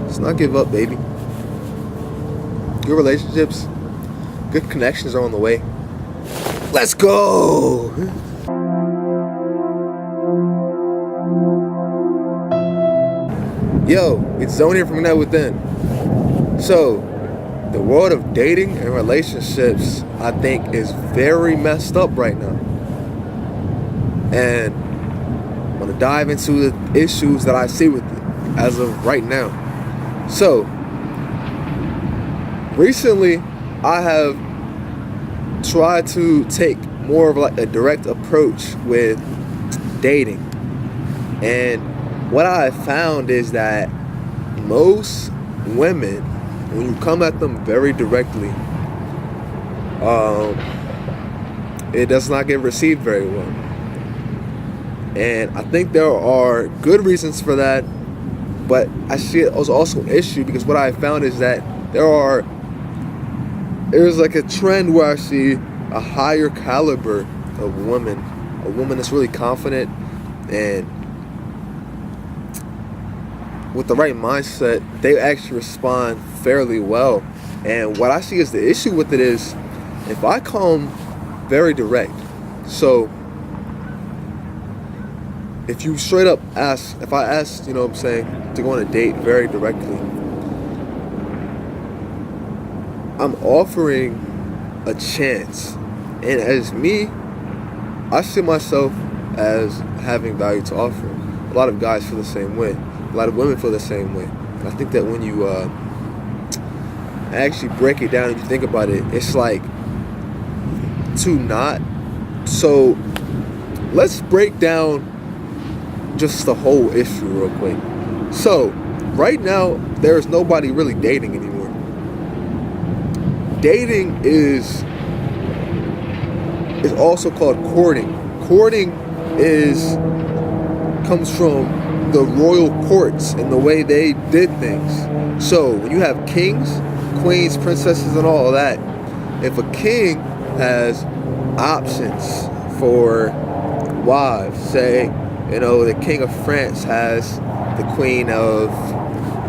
Let's not give up, baby. Good relationships, good connections are on the way. Let's go! Yo, it's Zone here from Net Within. So, the world of dating and relationships, I think, is very messed up right now. And I'm going to dive into the issues that I see with it as of right now. So, recently, I have tried to take more of like a direct approach with dating. And what I have found is that most women, when you come at them very directly, it does not get received very well. And I think there are good reasons for that, but I see it as also an issue because what I found is that there's like a trend where I see a higher caliber of woman, a woman that's really confident and with the right mindset, they actually respond fairly well. And what I see as the issue with it is if I come very direct, so if you straight up ask, if I ask, you know what I'm saying, to go on a date very directly, I'm offering a chance. And as me, I see myself as having value to offer. A lot of guys feel the same way. A lot of women feel the same way. And I think that when you actually break it down and you think about it, it's like to not. So let's break down just the whole issue real quick. So right now, there's nobody really dating anymore. Dating is also called courting. Courting comes from the royal courts and the way they did things. So when you have kings, queens, princesses, and all of that, if a king has options for wives, say, you know, the king of France has the queen of,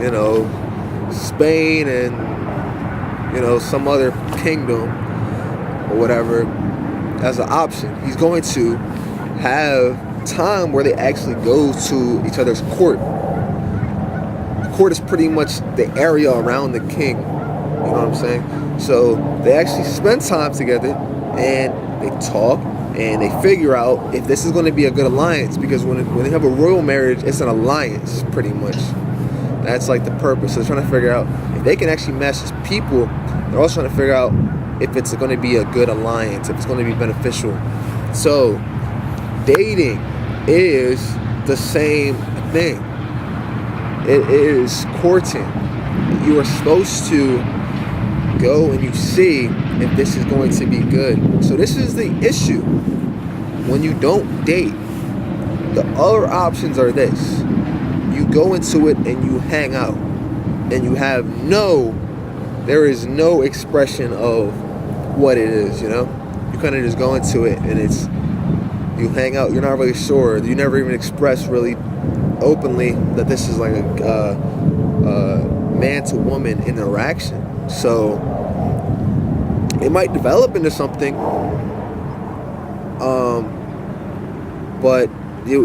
you know, Spain and, you know, some other kingdom or whatever as an option, he's going to have time where they actually go to each other's court. The court is pretty much the area around the king. You know what I'm saying? So they actually spend time together and they talk and they figure out if this is going to be a good alliance, because when they have a royal marriage, it's an alliance pretty much. That's like the purpose. So they're trying to figure out if they can actually mesh as people. They're also trying to figure out if it's going to be a good alliance, if it's going to be beneficial. So dating is the same thing. It is courting. You are supposed to go and you see if this is going to be good. So this is the issue. When you don't date, the other options are this. You go into it and you hang out. And you have there is no expression of what it is, you know? You kind of just go into it and you hang out, you're not really sure. You never even express really openly that this is like a man to woman interaction. So it might develop into something, but you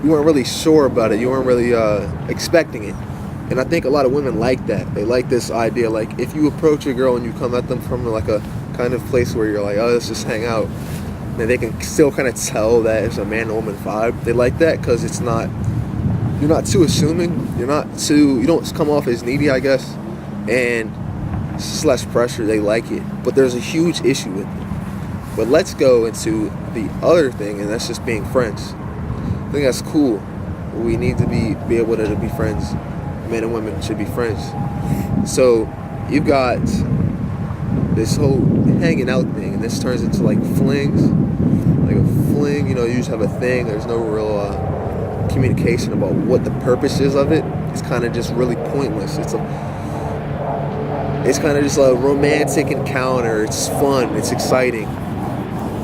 weren't really sure about it. You weren't really expecting it. And I think a lot of women like that. They like this idea, like if you approach a girl and you come at them from like a kind of place where you're like, oh, let's just hang out, and they can still kind of tell that it's a man and woman vibe. They like that because you're not too assuming, you don't come off as needy, I guess, and it's just less pressure. They like it, but there's a huge issue with it. But let's go into the other thing, and that's just being friends. I think that's cool. We need to be able to be friends. Men and women should be friends. So you've got this whole hanging out thing, and this turns into like flings. Like a fling, you just have a thing. There's no real communication about what the purpose is of it. It's kind of just really pointless. It's kind of just a romantic encounter. It's fun. It's exciting.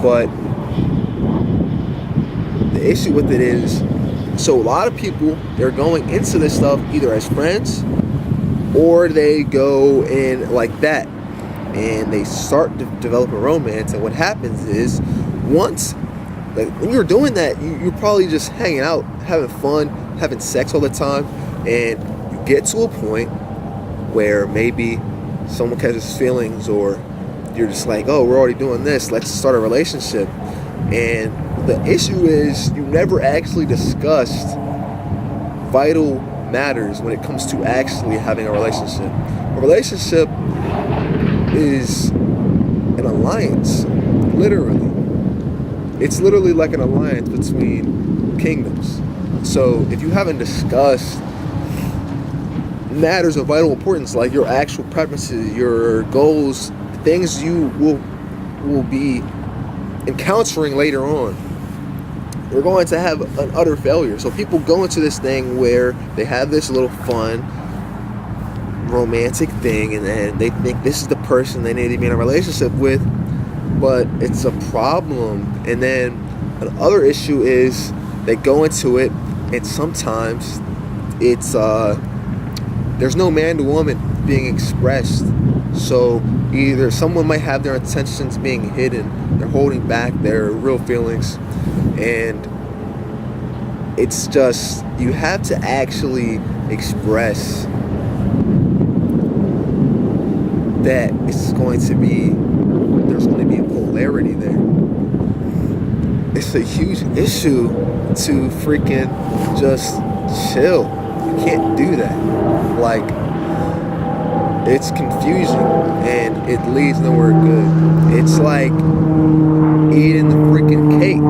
But the issue with it is, so a lot of people, they're going into this stuff either as friends or they go in like that, and they start to develop a romance. And what happens is, once, like, when you're doing that, you're probably just hanging out, having fun, having sex all the time, and you get to a point where maybe someone catches feelings, or you're just like, oh, we're already doing this, let's start a relationship. And the issue is, you never actually discussed vital matters when it comes to actually having a relationship. A relationship is an alliance, literally. It's literally like an alliance between kingdoms. So if you haven't discussed matters of vital importance, like your actual preferences, your goals, things you will be encountering later on, you're going to have an utter failure. So people go into this thing where they have this little fun, romantic thing, and then they think this is the person they need to be in a relationship with, but it's a problem. And then another issue is they go into it, and sometimes it's there's no man to woman being expressed. So either someone might have their intentions being hidden, they're holding back their real feelings, and it's just, you have to actually express that there's going to be a polarity there. It's a huge issue to freaking just chill. You can't do that. Like, it's confusing and it leads nowhere good. It's like eating the freaking cake.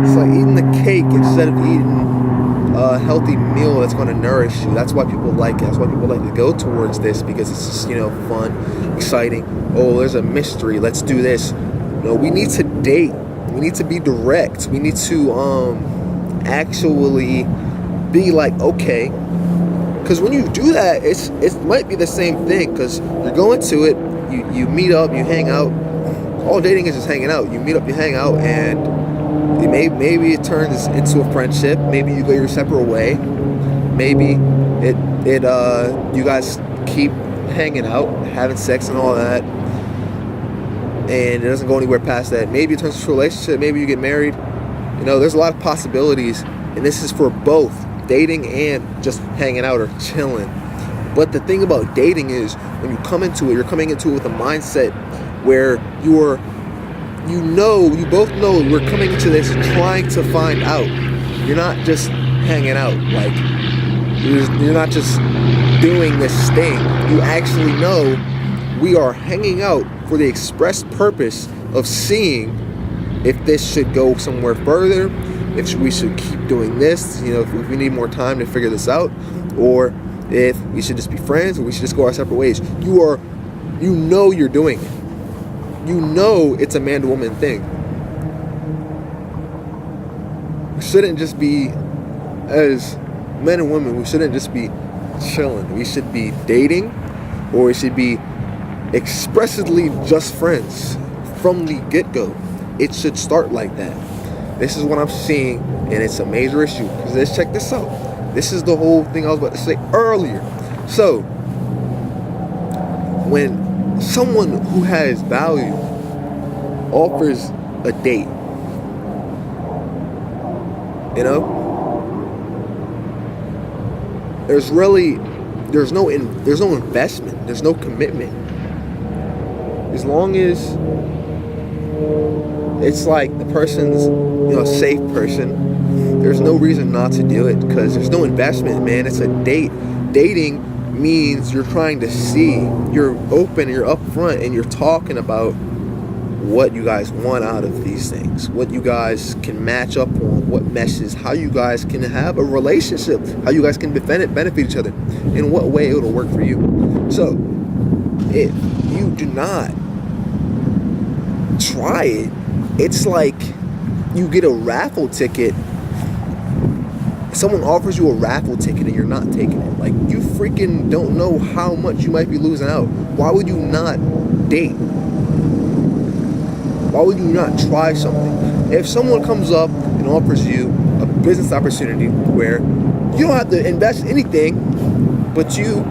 It's like eating the cake instead of eating a healthy meal that's going to nourish you. That's why people like it. That's why people like to go towards this, because it's just, fun, exciting. Oh, there's a mystery. Let's do this. No, we need to date. We need to be direct. We need to actually be like, okay. Because when you do that, it might be the same thing. Because you're going to it, you meet up, you hang out. All dating is just hanging out. You meet up, you hang out, and maybe it turns into a friendship. Maybe you go your separate way. Maybe you guys keep hanging out, having sex and all that, and it doesn't go anywhere past that. Maybe it turns into a relationship. Maybe you get married. There's a lot of possibilities, and this is for both dating and just hanging out or chilling. But the thing about dating is, when you come into it, you're coming into it with a mindset where you both know we're coming into this trying to find out. You're not just hanging out. Like, you're not just doing this thing. You actually know we are hanging out for the express purpose of seeing if this should go somewhere further, if we should keep doing this, if we need more time to figure this out, or if we should just be friends, or we should just go our separate ways. You're doing it. It's a man-to-woman thing. We shouldn't just be, as men and women, we shouldn't just be chilling. We should be dating, or we should be expressly just friends from the get-go. It should start like that. This is what I'm seeing, and it's a major issue. Because let's check this out. This is the whole thing I was about to say earlier. So, when someone who has value offers a date, there's no investment, there's no commitment. As long as it's like the person's, a safe person, there's no reason not to do it, because there's no investment, man. It's a date. Dating means you're trying to see, you're open, you're upfront, and you're talking about what you guys want out of these things, what you guys can match up on, what meshes, how you guys can have a relationship, how you guys can benefit each other, in what way it'll work for you. So if you do not try it, it's like you get a raffle ticket. Someone offers you a raffle ticket and you're not taking it. Like, you freaking don't know how much you might be losing out. Why would you not date? Why would you not try something? If someone comes up and offers you a business opportunity where You don't have to invest anything, but you,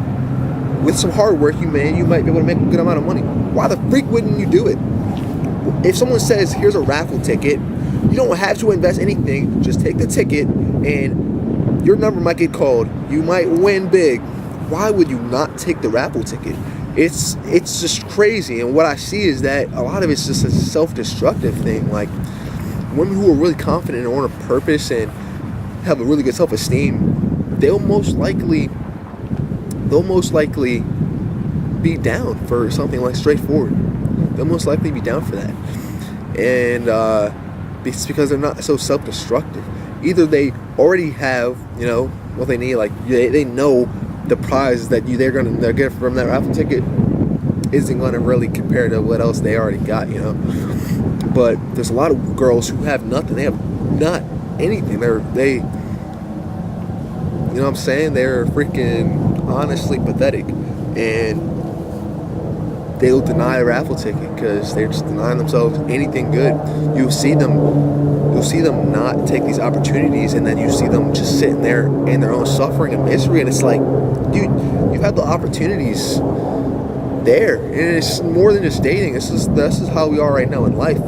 with some hard work, you might be able to make a good amount of money. Why the freak wouldn't you do it? If someone says, here's a raffle ticket, you don't have to invest anything. Just take the ticket and your number might get called. You might win big. Why would you not take the raffle ticket? It's just crazy. And what I see is that a lot of it's just a self-destructive thing. Like, women who are really confident and on a purpose and have a really good self-esteem, they'll most likely be down for something like straightforward. They'll most likely be down for that. And it's because they're not so self-destructive. Either they already have, what they need, like they know the prize that they're getting from that raffle ticket isn't going to really compare to what else they already got, But there's a lot of girls who have nothing. They have not anything. They you know what I'm saying? They're freaking honestly pathetic. And they'll deny a raffle ticket because they're just denying themselves anything good. You'll see them not take these opportunities, and then you see them just sitting there in their own suffering and misery. And it's like, dude, you've had the opportunities there, and it's more than just dating. This is how we are right now in life.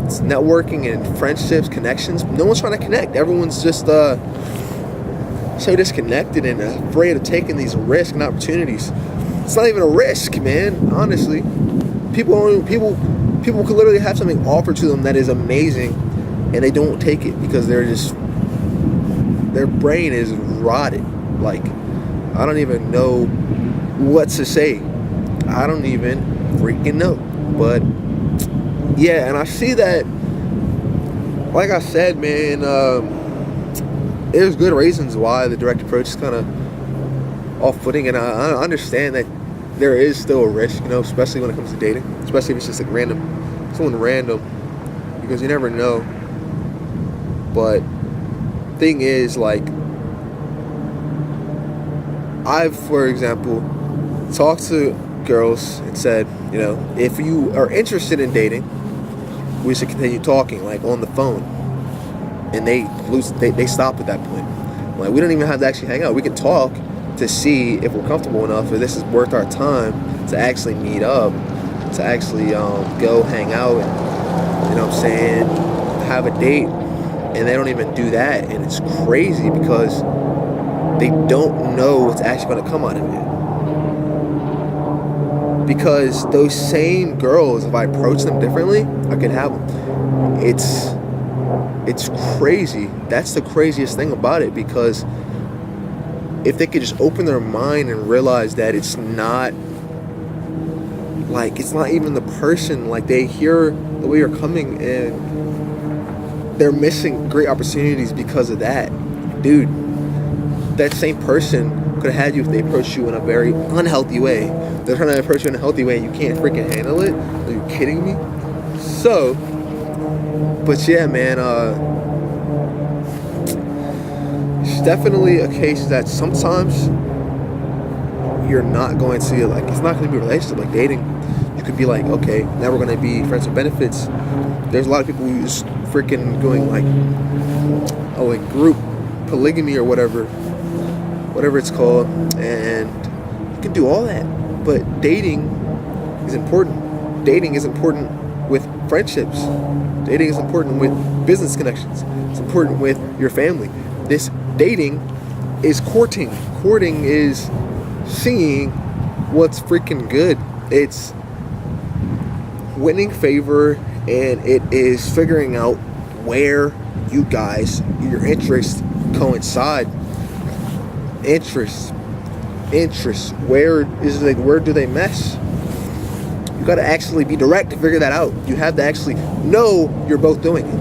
It's networking and friendships, connections. No one's trying to connect. Everyone's just so disconnected and afraid of taking these risks and opportunities. It's not even a risk, man. Honestly, people could literally have something offered to them that is amazing, and they don't take it because their brain is rotted. Like, I don't even know what to say. I don't even freaking know. But yeah, and I see that. Like I said, man, there's good reasons why the direct approach is kind of off-putting, and I understand that there is still a risk, especially when it comes to dating, especially if it's just like someone random, because you never know. But thing is, like, I've, for example, talked to girls and said, if you are interested in dating, we should continue talking, like on the phone, and they stop at that point. Like, we don't even have to actually hang out. We can talk to see if we're comfortable enough, or this is worth our time to actually meet up, to actually go hang out and, have a date. And they don't even do that, and it's crazy because they don't know what's actually going to come out of it. Because those same girls, if I approach them differently, I could have them. It's crazy. That's the craziest thing about it, because if they could just open their mind and realize that it's not even the person, like, they hear the way you're coming and they're missing great opportunities because of that. Dude, that same person could have had you if they approached you in a very unhealthy way. They're trying to approach you in a healthy way and you can't freaking handle it. Are you kidding me? So, but yeah, man, it's definitely a case that sometimes you're not going to, like, it's not going to be a relationship like dating. You could be like, okay, now we're going to be friends with benefits. There's a lot of people who just freaking going like group polygamy or whatever it's called, and you can do all that. But dating is important. Dating is important with friendships. Dating is important with business connections. It's important with your family. This dating is courting. Courting is seeing what's freaking good. It's winning favor, and it is figuring out where you guys, your interests coincide. Interests. Where do they mesh? You gotta actually be direct to figure that out. You have to actually know you're both doing it.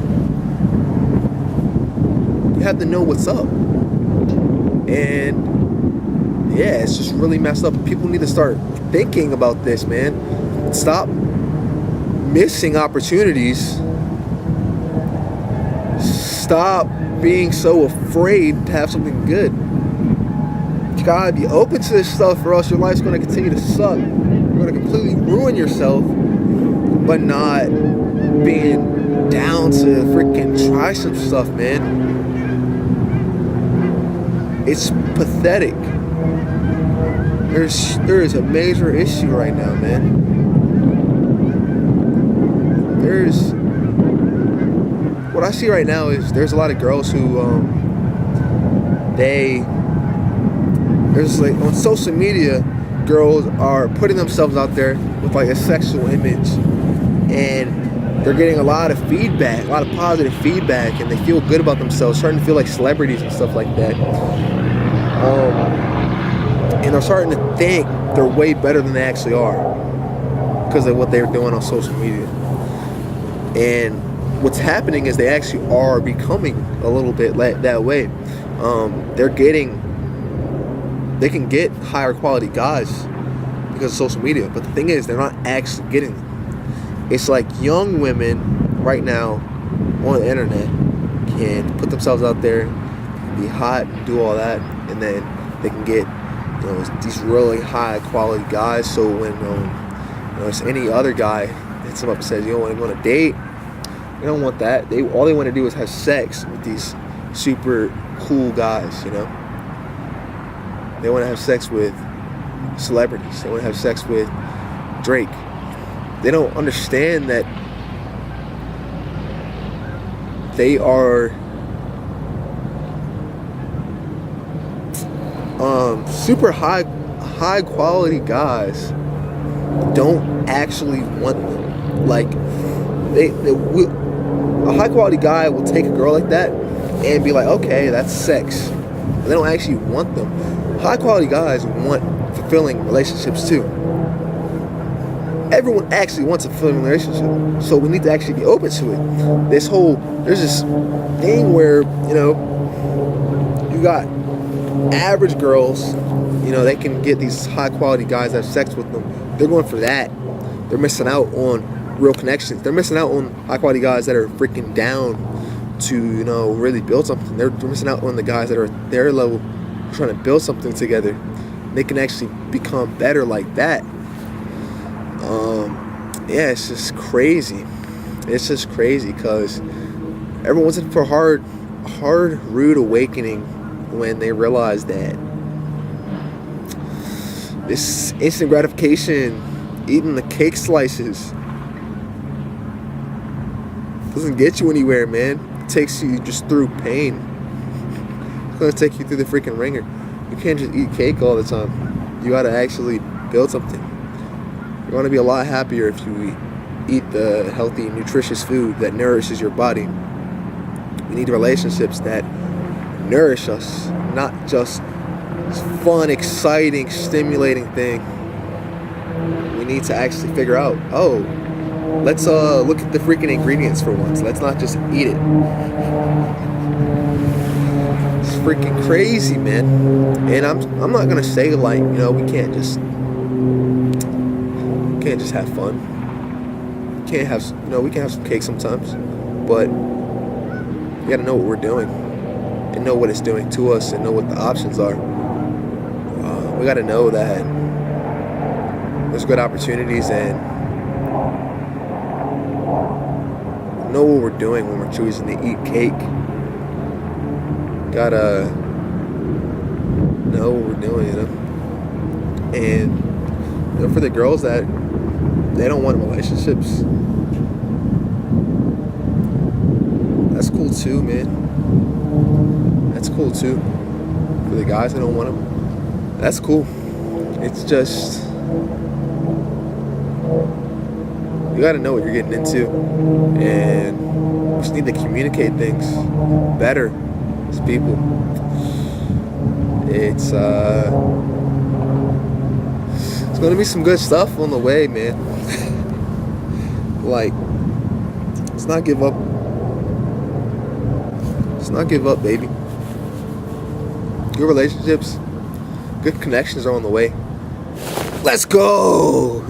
You have to know what's up. And yeah, it's just really messed up. People need to start thinking about this, man. Stop missing opportunities. Stop being so afraid to have something good. You gotta be open to this stuff, or else your life's gonna continue to suck. You're gonna completely ruin yourself, but not being down to freaking try some stuff, man. It's pathetic. There is a major issue right now, man. What I see right now is there's a lot of girls who there's like on social media, girls are putting themselves out there with like a sexual image, and they're getting a lot of feedback, a lot of positive feedback, and they feel good about themselves, starting to feel like celebrities and stuff like that. And they're starting to think they're way better than they actually are because of what they're doing on social media. And what's happening is they actually are becoming a little bit that way. They can get higher quality guys because of social media, but the thing is, they're not actually getting them. It's like young women right now on the internet can put themselves out there, be hot, and do all that, and then they can get these really high quality guys. So when it's any other guy hits them up and says, "You don't want to go on a date," they don't want that. All they want to do is have sex with these super cool guys. They want to have sex with celebrities. They want to have sex with Drake. They don't understand that they are super high quality guys don't actually want them. Like a high quality guy will take a girl like that and be like, okay, that's sex. And they don't actually want them. High quality guys want fulfilling relationships too. Everyone actually wants a fulfilling relationship, so we need to actually be open to it. There's this thing where you got average girls, they can get these high quality guys that have sex with them. They're going for that. They're missing out on real connections. They're missing out on high quality guys that are freaking down to really build something. They're missing out on the guys that are at their level, trying to build something together. They can actually become better like that. Yeah, it's just crazy. It's just crazy because everyone's in for a hard, rude awakening when they realize that this instant gratification, eating the cake slices, doesn't get you anywhere, man. It takes you just through pain. It's gonna take you through the freaking ringer. You can't just eat cake all the time. You gotta actually build something. You're going to be a lot happier if you eat the healthy, nutritious food that nourishes your body. We need relationships that nourish us, not just fun, exciting, stimulating thing. We need to actually figure out, let's look at the freaking ingredients for once. Let's not just eat it. It's freaking crazy, man. And I'm not going to say we can't just have fun. We can have some cake sometimes, but we gotta know what we're doing and know what it's doing to us and know what the options are. We gotta know that there's good opportunities and know what we're doing when we're choosing to eat cake. Gotta know what we're doing, and for the girls that they don't want relationships, that's cool too, man. That's cool too. For the guys that don't want them, that's cool. It's just, you gotta know what you're getting into, and we just need to communicate things better as people. It's gonna be some good stuff on the way, man. Let's not give up. Let's not give up, baby. Good relationships, good connections are on the way. Let's go!